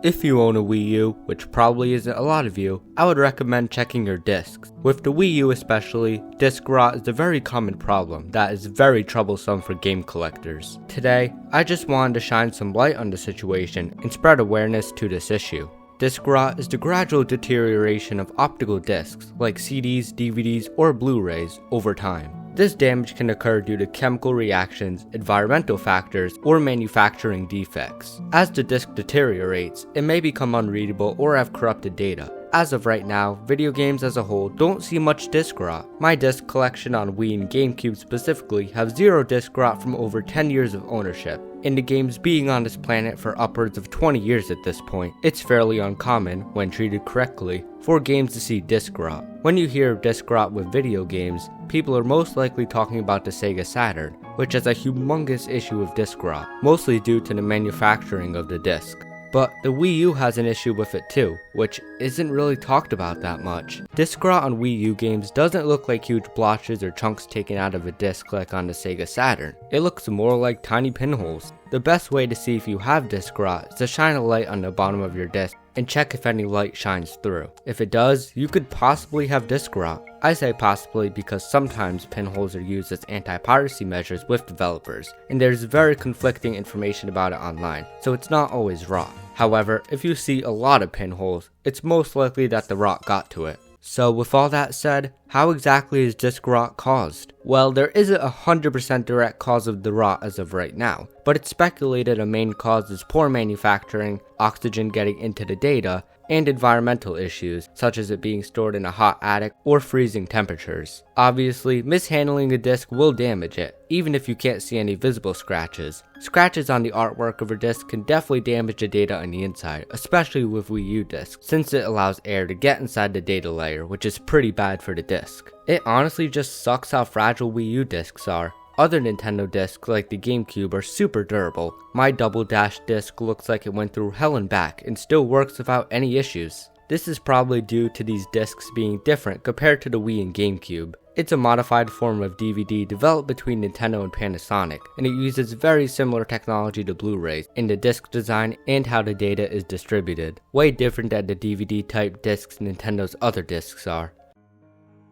If you own a Wii U, which probably isn't a lot of you, I would recommend checking your discs. With the Wii U especially, disc rot is a very common problem that is very troublesome for game collectors. Today, I just wanted to shine some light on the situation and spread awareness to this issue. Disc rot is the gradual deterioration of optical discs like CDs, DVDs, or Blu-rays over time. This damage can occur due to chemical reactions, environmental factors, or manufacturing defects. As the disc deteriorates, it may become unreadable or have corrupted data. As of right now, video games as a whole don't see much disc rot. My disc collection on Wii and GameCube specifically have zero disc rot from over 10 years of ownership. And the games being on this planet for upwards of 20 years at this point, it's fairly uncommon, when treated correctly, for games to see disc rot. When you hear disc rot with video games, people are most likely talking about the Sega Saturn, which has a humongous issue of disc rot, mostly due to the manufacturing of the disc. But the Wii U has an issue with it too, which isn't really talked about that much. Disc rot on Wii U games doesn't look like huge blotches or chunks taken out of a disc like on the Sega Saturn. It looks more like tiny pinholes. The best way to see if you have disc rot is to shine a light on the bottom of your disc and check if any light shines through. If it does, you could possibly have disc rot. I say possibly because sometimes pinholes are used as anti-piracy measures with developers, and there's very conflicting information about it online, so it's not always rot. However, if you see a lot of pinholes, it's most likely that the rot got to it. So with all that said, how exactly is disc rot caused? Well, there isn't a 100% direct cause of the rot as of right now, but it's speculated a main cause is poor manufacturing, oxygen getting into the data, and environmental issues, such as it being stored in a hot attic or freezing temperatures. Obviously, mishandling a disc will damage it, even if you can't see any visible scratches. Scratches on the artwork of a disc can definitely damage the data on the inside, especially with Wii U discs, since it allows air to get inside the data layer, which is pretty bad for the disc. It honestly just sucks how fragile Wii U discs are. Other Nintendo discs like the GameCube are super durable. My Double Dash disc looks like it went through hell and back and still works without any issues. This is probably due to these discs being different compared to the Wii and GameCube. It's a modified form of DVD developed between Nintendo and Panasonic, and it uses very similar technology to Blu-rays in the disc design and how the data is distributed. Way different than the DVD type discs Nintendo's other discs are.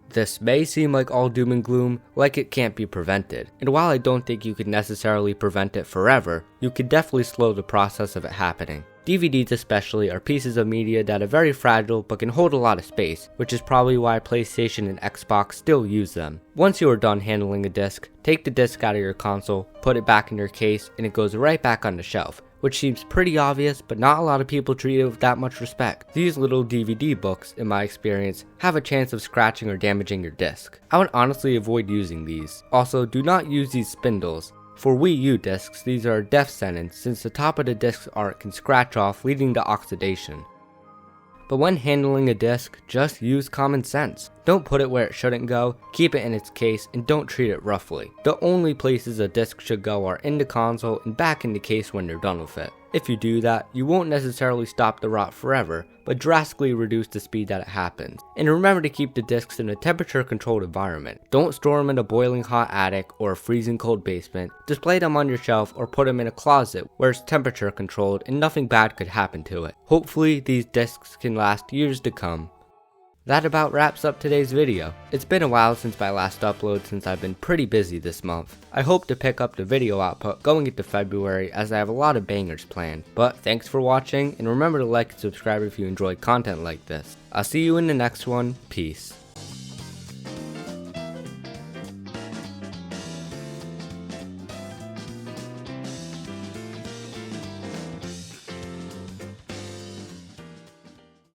This may seem like all doom and gloom, like it can't be prevented, and while I don't think you could necessarily prevent it forever, you could definitely slow the process of it happening. DVDs especially are pieces of media that are very fragile but can hold a lot of space, which is probably why PlayStation and Xbox still use them. Once you are done handling a disc, take the disc out of your console, put it back in your case, and it goes right back on the shelf, which seems pretty obvious, but not a lot of people treat it with that much respect. These little DVD books, in my experience, have a chance of scratching or damaging your disc. I would honestly avoid using these. Also, do not use these spindles. For Wii U discs, these are a death sentence since the top of the disc's art can scratch off, leading to oxidation. But when handling a disc, just use common sense. Don't put it where it shouldn't go, keep it in its case, and don't treat it roughly. The only places a disc should go are in the console and back in the case when you're done with it. If you do that, you won't necessarily stop the rot forever, but drastically reduce the speed that it happens. And remember to keep the discs in a temperature-controlled environment. Don't store them in a boiling hot attic or a freezing cold basement. Display them on your shelf or put them in a closet where it's temperature controlled and nothing bad could happen to it. Hopefully these discs can last years to come. That about wraps up today's video. It's been a while since my last upload since I've been pretty busy this month. I hope to pick up the video output going into February as I have a lot of bangers planned. But thanks for watching, and remember to like and subscribe if you enjoy content like this. I'll see you in the next one. Peace.